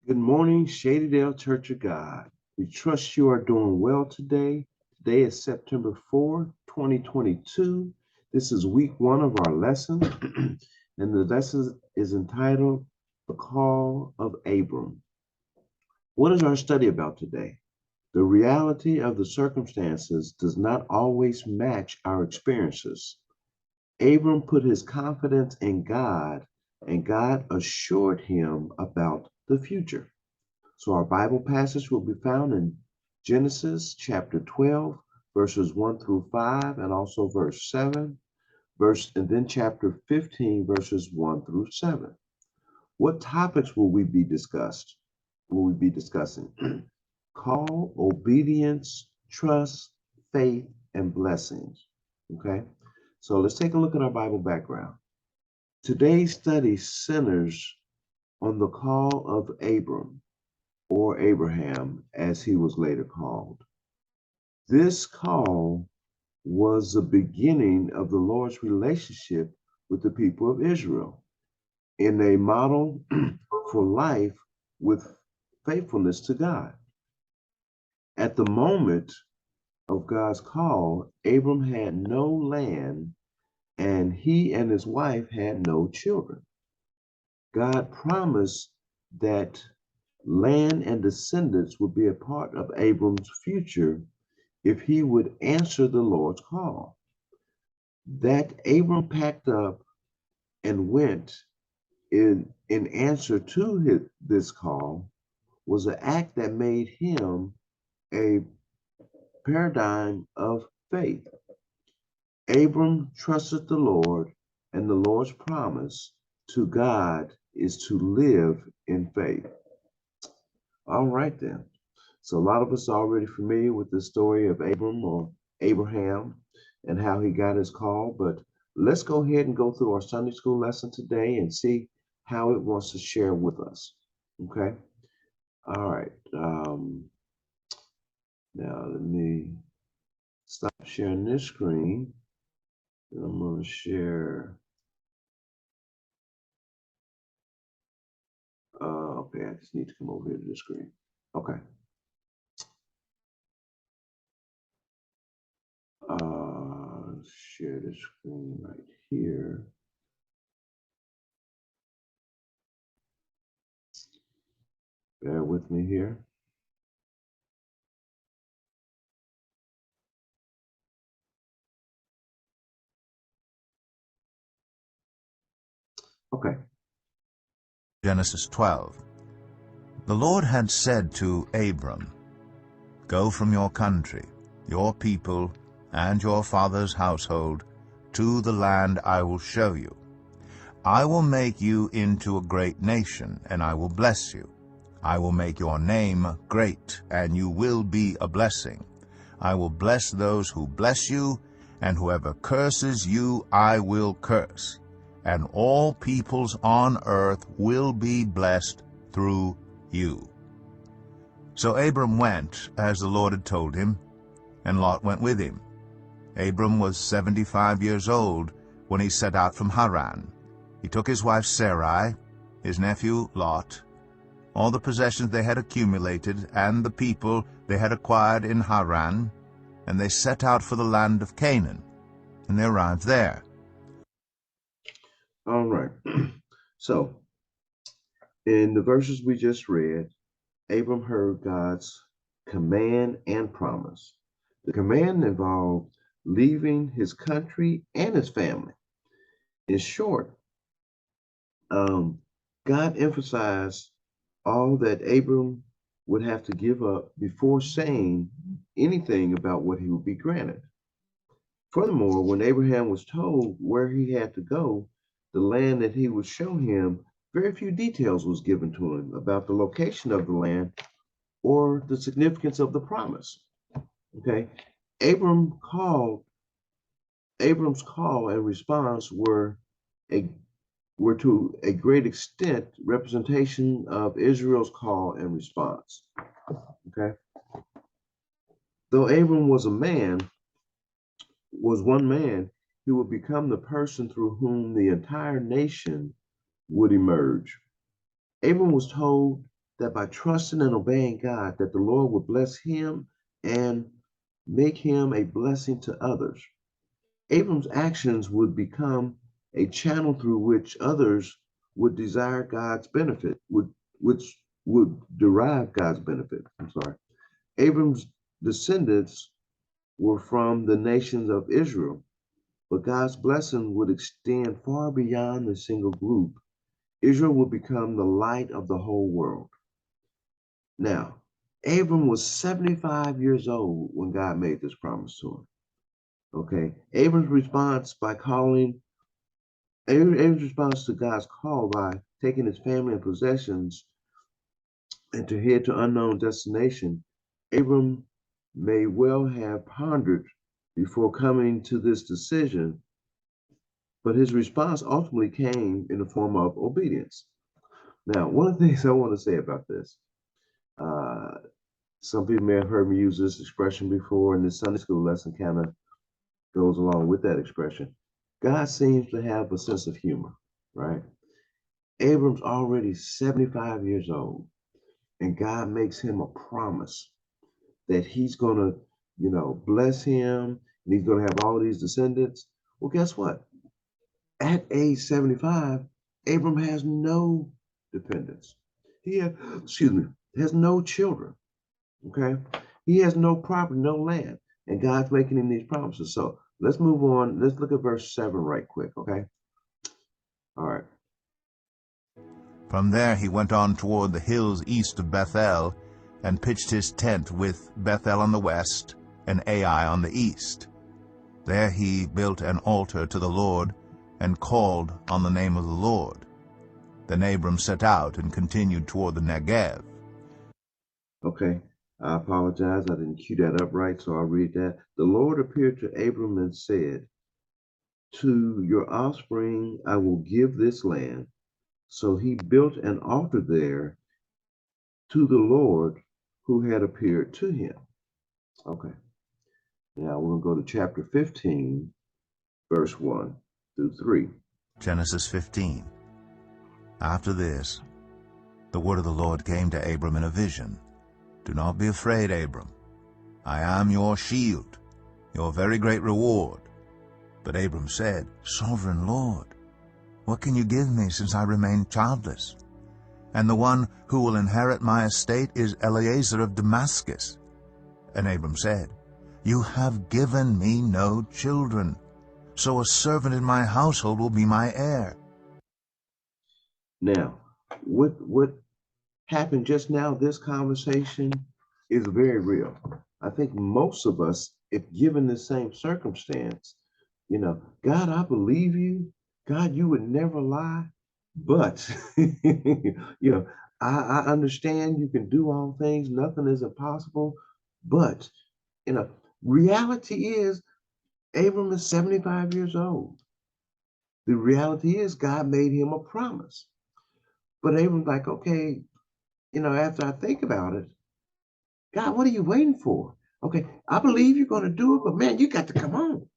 Good morning, Shadydale Church of God. We trust you are doing well today. Today is September 4, 2022. This is week one of our lesson, and the lesson is entitled The Call of Abram. What is our study about today? The reality of the circumstances does not always match our experiences. Abram put his confidence in God, and God assured him about the future. So our Bible passage will be found in Genesis chapter 12, verses 1 through 5, and also verse 7, and then chapter 15, verses 1 through 7. What topics will we be discussing? Call, obedience, trust, faith, and blessings. Okay? So let's take a look at our Bible background. Today's study centers on the call of Abram, or Abraham, as he was later called. This call was the beginning of the Lord's relationship with the people of Israel in a model for life with faithfulness to God. At the moment of God's call, Abram had no land and he and his wife had no children. God promised that land and descendants would be a part of Abram's future if he would answer the Lord's call. That Abram packed up and went in answer to this call was an act that made him a paradigm of faith. Abram trusted the Lord, and the Lord's promise to God is to live in faith. All right, then. So a lot of us are already familiar with the story of Abram or Abraham and how he got his call, but let's go ahead and go through our Sunday school lesson today and see how it wants to share with us. Okay. All right. Now let me stop sharing this screen. And I'm going to share. Okay, I just need to come over here to the screen. Okay. Share the screen right here. Bear with me here. Okay. Genesis 12. The Lord had said to Abram, "Go from your country, your people, and your father's household, to the land I will show you. I will make you into a great nation, and I will bless you. I will make your name great, and you will be a blessing. I will bless those who bless you, and whoever curses you I will curse. And all peoples on earth will be blessed through you." So Abram went, as the Lord had told him, and Lot went with him. Abram was 75 years old when he set out from Haran. He took his wife Sarai, his nephew Lot, all the possessions they had accumulated, and the people they had acquired in Haran, and they set out for the land of Canaan, and they arrived there. All right. So, in the verses we just read, Abram heard God's command and promise. The command involved leaving his country and his family. In short, God emphasized all that Abram would have to give up before saying anything about what he would be granted. Furthermore, when Abraham was told where he had to go, the land that he would show him, very few details was given to him about the location of the land or the significance of the promise. Okay. Abram's call and response were to a great extent representation of Israel's call and response. Okay. Though Abram was one man, he would become the person through whom the entire nation would emerge. Abram was told that by trusting and obeying God, that the Lord would bless him and make him a blessing to others. Abram's actions would become a channel through which others would desire God's benefit, which would derive God's benefit. I'm sorry. Abram's descendants were from the nations of Israel, but God's blessing would extend far beyond the single group. Israel would become the light of the whole world. Now, Abram was 75 years old when God made this promise to him. Okay. Abram's response to God's call by taking his family and possessions and to head to unknown destination, Abram may well have pondered before coming to this decision, but his response ultimately came in the form of obedience. Now, one of the things I want to say about this, uh, some people may have heard me use this expression before, and this Sunday school lesson kind of goes along with that expression. God seems to have a sense of humor, right? Abram's already 75 years old, and God makes him a promise that he's going to, bless him, and he's going to have all these descendants. Well, guess what? At age 75, Abram has no dependents. Has no children. Okay. He has no property, no land. And God's making him these promises. So let's move on. Let's look at verse 7 right quick. Okay. All right. From there he went on toward the hills east of Bethel, and pitched his tent with Bethel on the west and Ai on the east. There he built an altar to the Lord, and called on the name of the Lord. Then Abram set out and continued toward the Negev. Okay. I apologize. I didn't cue that up right, so I'll read that. The Lord appeared to Abram and said, "To your offspring I will give this land." So he built an altar there to the Lord who had appeared to him. Okay. Now we're going to go to chapter 15, verse 1 through 3. Genesis 15. After this, the word of the Lord came to Abram in a vision. Do not be afraid, Abram. I am your shield, your very great reward. But Abram said, Sovereign Lord, what can you give me since I remain childless? And the one who will inherit my estate is Eliezer of Damascus. And Abram said, You have given me no children, so a servant in my household will be my heir. Now, what happened just now, this conversation is very real. I think most of us, if given the same circumstance, God, I believe you. God, you would never lie. But, I understand you can do all things. Nothing is impossible. But, reality is Abram is 75 years old. The reality is God made him a promise. But Abram's like, okay, after I think about it, God, what are you waiting for? Okay, I believe you're going to do it, but man, you got to come on.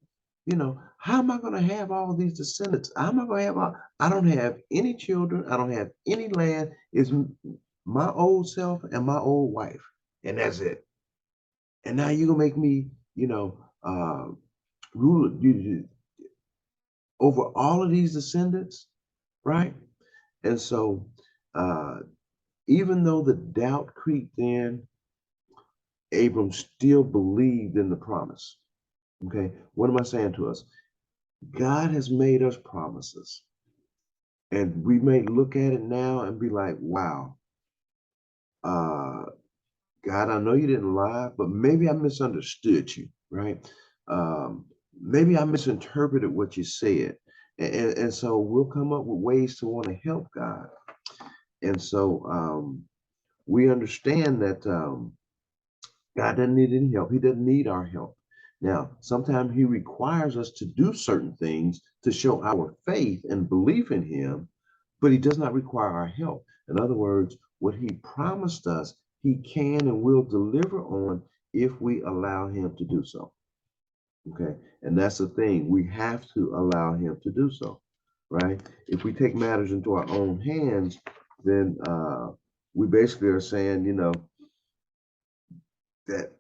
How am I going to have all these descendants? How am I going to have I don't have any children. I don't have any land. It's my old self and my old wife. And that's it. And now you're going to make me, ruler over all of these descendants, right? And so, even though the doubt creeped in, Abram still believed in the promise. Okay, what am I saying to us? God has made us promises, and we may look at it now and be like, wow, uh, God, I know you didn't lie, but maybe I misunderstood you, right? Maybe I misinterpreted what you said. And so we'll come up with ways to want to help God. And so we understand that God doesn't need any help. He doesn't need our help. Now, sometimes he requires us to do certain things to show our faith and belief in him, but he does not require our help. In other words, what he promised us, he can and will deliver on if we allow him to do so. Okay. And that's the thing. We have to allow him to do so, right? If we take matters into our own hands, then we basically are saying, that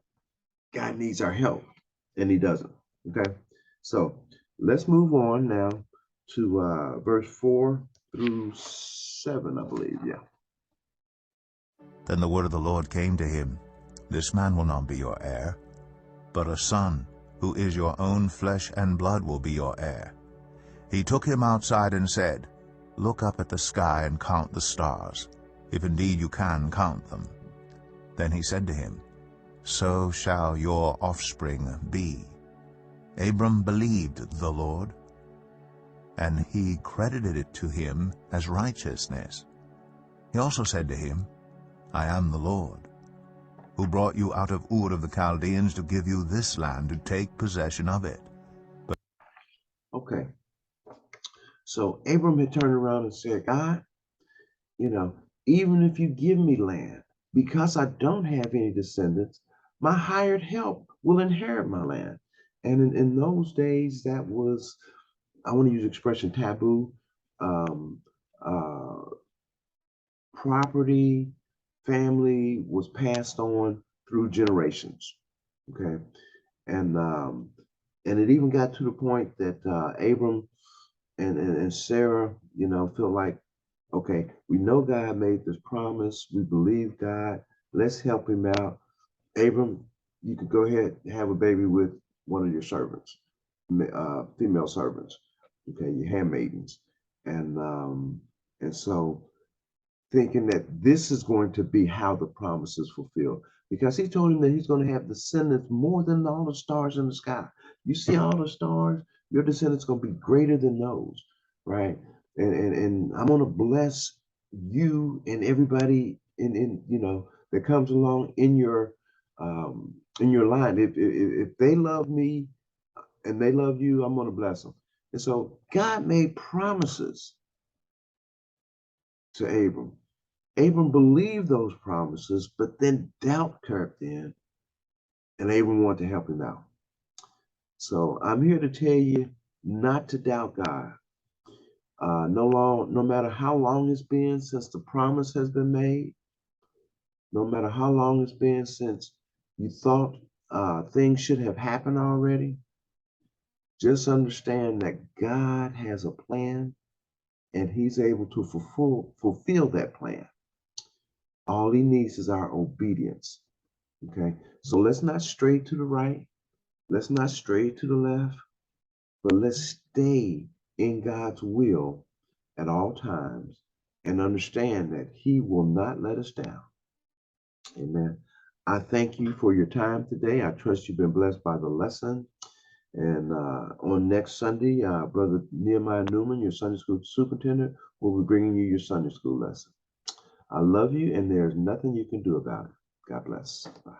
God needs our help, and he doesn't. Okay. So let's move on now to verse 4 through 7, I believe. Yeah. Then the word of the Lord came to him, This man will not be your heir, but a son, who is your own flesh and blood, will be your heir. He took him outside and said, Look up at the sky and count the stars, if indeed you can count them. Then he said to him, So shall your offspring be. Abram believed the Lord, and he credited it to him as righteousness. He also said to him, I am the Lord, who brought you out of Ur of the Chaldeans to give you this land to take possession of it. Okay. So Abram had turned around and said, God, even if you give me land, because I don't have any descendants, my hired help will inherit my land. And in those days, that was, I want to use the expression taboo. Um, uh, Property, family was passed on through generations. Okay. And and it even got to the point that Abram and Sarah, feel like, okay, we know God made this promise. We believe God. Let's help him out. Abram, you could go ahead and have a baby with one of your servants, female servants, okay, your handmaidens. And so thinking that this is going to be how the promise is fulfilled. Because he told him that he's going to have descendants more than all the stars in the sky. You see all the stars, your descendants going to be greater than those, right? And I'm going to bless you and everybody that comes along in your line. If they love me and they love you, I'm going to bless them. And so God made promises to Abram. Abram believed those promises, but then doubt crept in, and Abram wanted to help him out. So I'm here to tell you not to doubt God. No matter how long it's been since the promise has been made, no matter how long it's been since you thought things should have happened already, just understand that God has a plan, and He's able to fulfill that plan. All He needs is our obedience. Okay, so let's not stray to the right. Let's not stray to the left, but let's stay in God's will at all times and understand that He will not let us down. Amen. I thank you for your time today. I trust you've been blessed by the lesson. And on next Sunday, Brother Nehemiah Newman, your Sunday school superintendent, will be bringing you your Sunday school lesson. I love you, and there's nothing you can do about it. God bless. Bye.